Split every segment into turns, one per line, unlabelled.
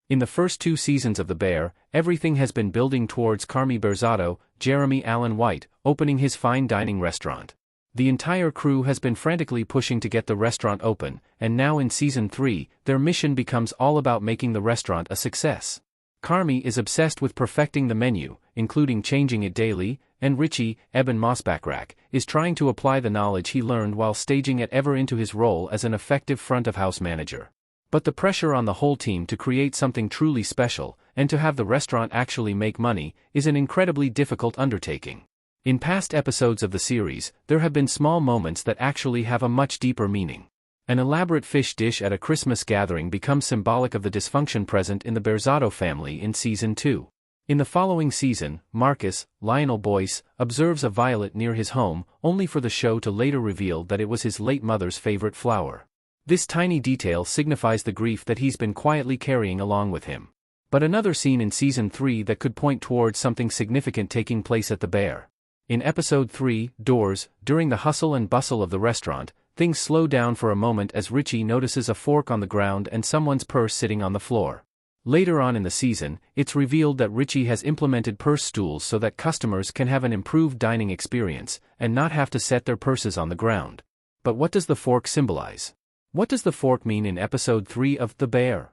In the first 2 seasons of The Bear, everything has been building towards Carmy Berzatto, Jeremy Allen White, opening his fine dining restaurant. The entire crew has been frantically pushing to get the restaurant open, and now in Season 3, their mission becomes all about making the restaurant a success. Carmy is obsessed with perfecting the menu, including changing it daily, and Richie, Eben Mosbackrack, is trying to apply the knowledge he learned while staging it ever into his role as an effective front-of-house manager. But the pressure on the whole team to create something truly special, and to have the restaurant actually make money, is an incredibly difficult undertaking. In past episodes of the series, there have been small moments that actually have a much deeper meaning. An elaborate fish dish at a Christmas gathering becomes symbolic of the dysfunction present in the Berzatto family in Season 2. In the following season, Marcus, Lionel Boyce, observes a violet near his home, only for the show to later reveal that it was his late mother's favorite flower. This tiny detail signifies the grief that he's been quietly carrying along with him. But another scene in Season 3 that could point towards something significant taking place at the Bear. In Episode 3, Doors, during the hustle and bustle of the restaurant, things slow down for a moment as Richie notices a fork on the ground and someone's purse sitting on the floor. Later on in the season, it's revealed that Richie has implemented purse stools so that customers can have an improved dining experience, and not have to set their purses on the ground. But what does the fork symbolize? What does the fork mean in Episode 3 of The Bear?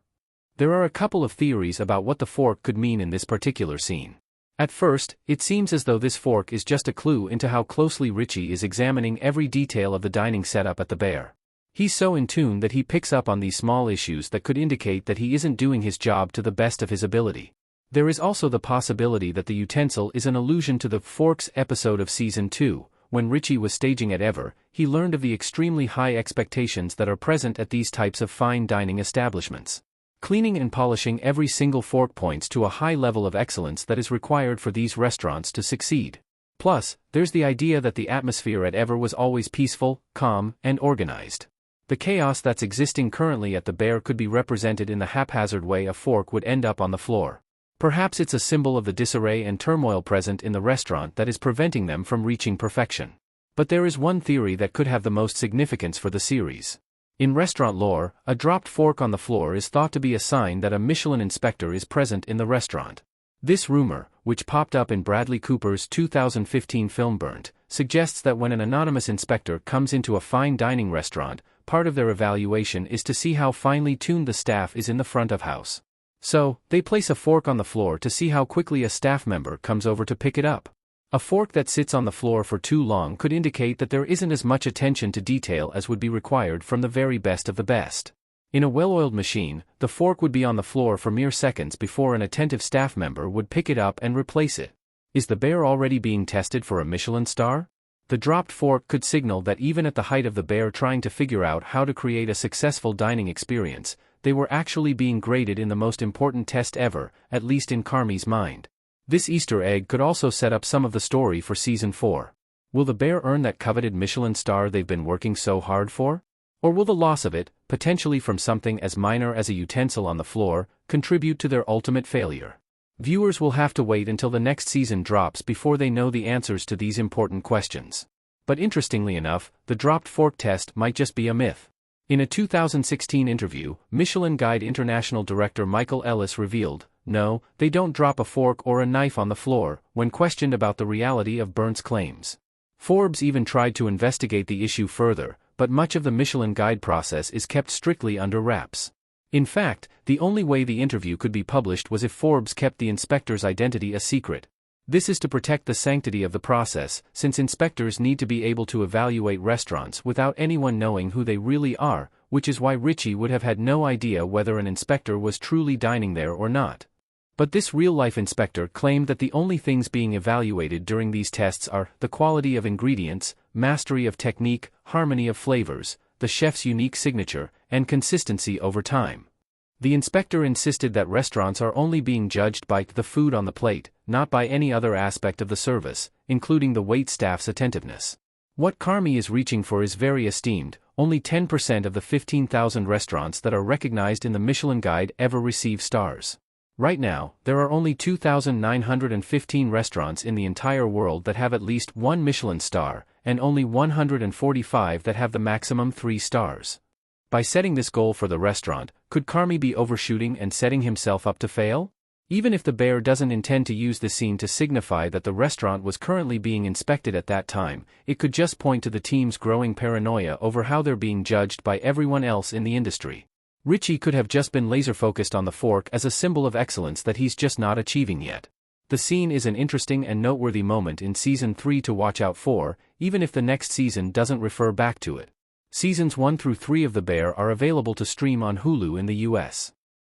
There are a couple of theories about what the fork could mean in this particular scene. At first, it seems as though this fork is just a clue into how closely Richie is examining every detail of the dining setup at the Bear. He's so in tune that he picks up on these small issues that could indicate that he isn't doing his job to the best of his ability. There is also the possibility that the utensil is an allusion to the Forks episode of Season 2, when Richie was staging at Ever, he learned of the extremely high expectations that are present at these types of fine dining establishments. Cleaning and polishing every single fork points to a high level of excellence that is required for these restaurants to succeed. Plus, there's the idea that the atmosphere at Ever was always peaceful, calm, and organized. The chaos that's existing currently at the Bear could be represented in the haphazard way a fork would end up on the floor. Perhaps it's a symbol of the disarray and turmoil present in the restaurant that is preventing them from reaching perfection. But there is one theory that could have the most significance for the series. In restaurant lore, a dropped fork on the floor is thought to be a sign that a Michelin inspector is present in the restaurant. This rumor, which popped up in Bradley Cooper's 2015 film Burnt, suggests that when an anonymous inspector comes into a fine dining restaurant, part of their evaluation is to see how finely tuned the staff is in the front of house. So, they place a fork on the floor to see how quickly a staff member comes over to pick it up. A fork that sits on the floor for too long could indicate that there isn't as much attention to detail as would be required from the very best of the best. In a well-oiled machine, the fork would be on the floor for mere seconds before an attentive staff member would pick it up and replace it. Is the Bear already being tested for a Michelin star? The dropped fork could signal that even at the height of the Bear trying to figure out how to create a successful dining experience, they were actually being graded in the most important test ever, at least in Carmy's mind. This Easter egg could also set up some of the story for Season 4. Will the Bear earn that coveted Michelin star they've been working so hard for? Or will the loss of it, potentially from something as minor as a utensil on the floor, contribute to their ultimate failure? Viewers will have to wait until the next season drops before they know the answers to these important questions. But interestingly enough, the dropped fork test might just be a myth. In a 2016 interview, Michelin Guide International director Michael Ellis revealed, "No, they don't drop a fork or a knife on the floor," when questioned about the reality of Burnt's claims. Forbes even tried to investigate the issue further, but much of the Michelin Guide process is kept strictly under wraps. In fact, the only way the interview could be published was if Forbes kept the inspector's identity a secret. This is to protect the sanctity of the process, since inspectors need to be able to evaluate restaurants without anyone knowing who they really are, which is why Richie would have had no idea whether an inspector was truly dining there or not. But this real-life inspector claimed that the only things being evaluated during these tests are the quality of ingredients, mastery of technique, harmony of flavors, the chef's unique signature, and consistency over time. The inspector insisted that restaurants are only being judged by the food on the plate, not by any other aspect of the service, including the wait staff's attentiveness. What Carmy is reaching for is very esteemed. Only 10% of the 15,000 restaurants that are recognized in the Michelin Guide ever receive stars. Right now, there are only 2,915 restaurants in the entire world that have at least one Michelin star, and only 145 that have the maximum 3 stars. By setting this goal for the restaurant, could Carmy be overshooting and setting himself up to fail? Even if the bear doesn't intend to use the scene to signify that the restaurant was currently being inspected at that time, it could just point to the team's growing paranoia over how they're being judged by everyone else in the industry. Richie could have just been laser-focused on the fork as a symbol of excellence that he's just not achieving yet. The scene is an interesting and noteworthy moment in Season 3 to watch out for, even if the next season doesn't refer back to it. Seasons 1 through 3 of The Bear are available to stream on Hulu in the US.